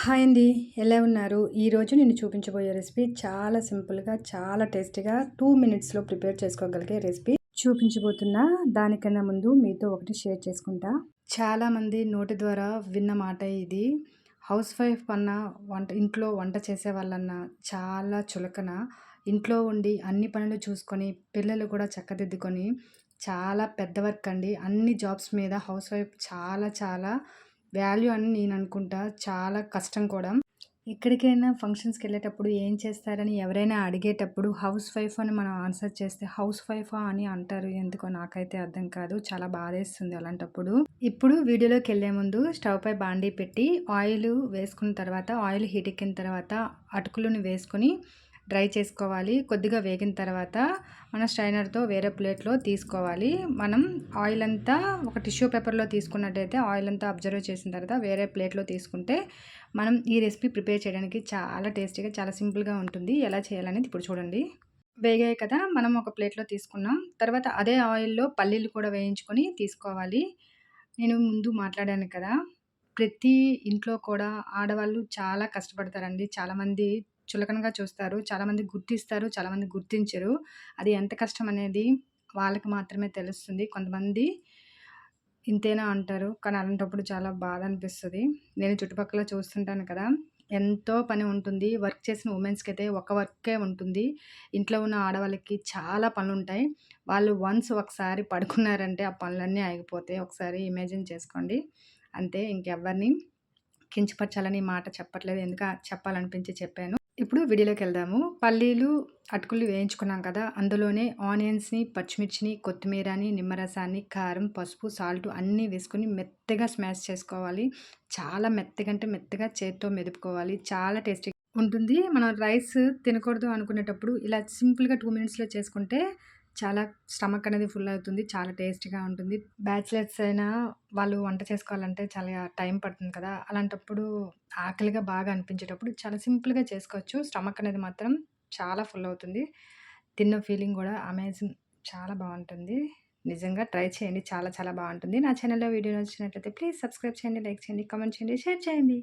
Hi అండి. ఎలా ఉన్నారు? ఈరోజు నేను చూపించబోయే రెసిపీ చాలా సింపుల్‌గా, చాలా టేస్టీగా 2 మినిట్స్‌లో ప్రిపేర్ చేసుకోగలిగే రెసిపీ చూపించబోతున్నా. దానికన్నా ముందు మీతో ఒకటి షేర్ చేసుకుంటా. చాలామంది నోటి ద్వారా విన్న మాట ఇది. హౌస్ వైఫ్ అన్నా, ఇంట్లో వంట చేసేవాళ్ళన్నా చాలా చులకన. ఇంట్లో ఉండి అన్ని పనులు చూసుకొని, పిల్లలు కూడా చక్కదిద్దుకొని చాలా పెద్ద వర్క్ అండి. అన్ని జాబ్స్ మీద హౌస్ వైఫ్ చాలా చాలా వాల్యూ అని నేను అనుకుంటా. చాలా కష్టం కూడా. ఎక్కడికైనా ఫంక్షన్స్‌కెళ్ళేటప్పుడు ఏం చేస్తారని ఎవరైనా అడిగేటప్పుడు హౌస్ వైఫ్ అని మనం ఆన్సర్ చేస్తే హౌస్ వైఫా అని అంటారు. ఎందుకో నాకైతే అర్థం కాదు. చాలా బాధేస్తుంది అలాంటప్పుడు. ఇప్పుడు వీడియోలోకెళ్ళే ముందు స్టవ్ పై బాండీ పెట్టి ఆయిల్ వేసుకున్న తర్వాత ఆయిల్ హీట్ ఎక్కిన తర్వాత అటుకులను వేసుకొని డ్రై చేసుకోవాలి. కొద్దిగా వేగిన తర్వాత మన స్ట్రైనర్‌తో వేరే ప్లేట్‌లో తీసుకోవాలి. మనం ఆయిల్ అంతా ఒక టిష్యూ పేపర్‌లో తీసుకున్నట్టయితే ఆయిల్ అంతా అబ్జర్వ్ చేసిన తర్వాత వేరే ప్లేట్‌లో తీసుకుంటే మనం ఈ రెసిపీ ప్రిపేర్ చేయడానికి చాలా టేస్టీగా, చాలా సింపుల్‌గా ఉంటుంది. ఎలా చేయాలనేది ఇప్పుడు చూడండి. వేగాయి కదా! మనం ఒక ప్లేట్‌లో తీసుకున్నాం. తర్వాత అదే ఆయిల్‌లో పల్లీలు కూడా వేయించుకొని తీసుకోవాలి. నేను ముందు మాట్లాడాను కదా! ప్రతి ఇంట్లో కూడా ఆడవాళ్ళు చాలా కష్టపడతారండి. చాలామంది చులకనగా చూస్తారు. చాలామంది గుర్తిస్తారు. చాలామంది గుర్తించరు. అది ఎంత కష్టం అనేది వాళ్ళకి మాత్రమే తెలుస్తుంది. కొంతమంది ఇంతేనా అంటారు. కానీ అలాంటప్పుడు చాలా బాధ అనిపిస్తది. నేను చుట్టుపక్కల చూస్తుంటాను కదా! ఎంతో పని ఉంటుంది. వర్క్ చేసిన వుమెన్స్‌కైతే ఒక వర్కే ఉంటుంది. ఇంట్లో ఉన్న ఆడవాళ్ళకి చాలా పనులుంటాయి. వాళ్ళు ఒకసారి పడుకున్నారంటే ఆ పనులన్నీ ఆగిపోతాయి. ఒకసారి ఇమాజిన్ చేసుకోండి. అంతే, ఇంకెవ్వరిని కించపరచాలని మాట చెప్పట్లేదు. చెప్పాలనిపించి చెప్పాను. ఇప్పుడు వీడియోలోకెళ్దాము. పల్లీలు, అటుకులు వేయించుకున్నాం కదా! అందులోనే ఆనియన్స్‌ని, పచ్చిమిర్చిని, కొత్తిమీరని, నిమ్మరసాన్ని, కారం, పసుపు, సాల్ట్ అన్నీ వేసుకొని మెత్తగా స్మాష్ చేసుకోవాలి. చాలా మెత్తగా అంటే మెత్తగా చేత్తో మెదుపుకోవాలి. చాలా టేస్టీగా ఉంటుంది. మనం రైస్ తినకూడదు అనుకునేటప్పుడు ఇలా సింపుల్‌గా 2 మినిట్స్‌లో చేసుకుంటే చాలా స్టమక్ అనేది ఫుల్ అవుతుంది. చాలా టేస్టీగా ఉంటుంది. బ్యాచిలర్స్ అయినా వాళ్ళు వంట చేసుకోవాలంటే చాలా టైం పడుతుంది కదా! అలాంటప్పుడు ఆకలిగా బాగా అనిపించేటప్పుడు చాలా సింపుల్‌గా చేసుకోవచ్చు. స్టమక్ అనేది మాత్రం చాలా ఫుల్ అవుతుంది. తిన్న ఫీలింగ్ గూడా అమేజింగ్, చాలా బావుంటుంది. నిజంగా ట్రై చేయండి. చాలా చాలా బావుంటుంది. నా ఛానల్‌లో వీడియో నచ్చినట్లయితే ప్లీజ్ సబ్స్క్రైబ్ చేయండి, లైక్ చేయండి, కామెంట్ చేయండి, షేర్ చేయండి.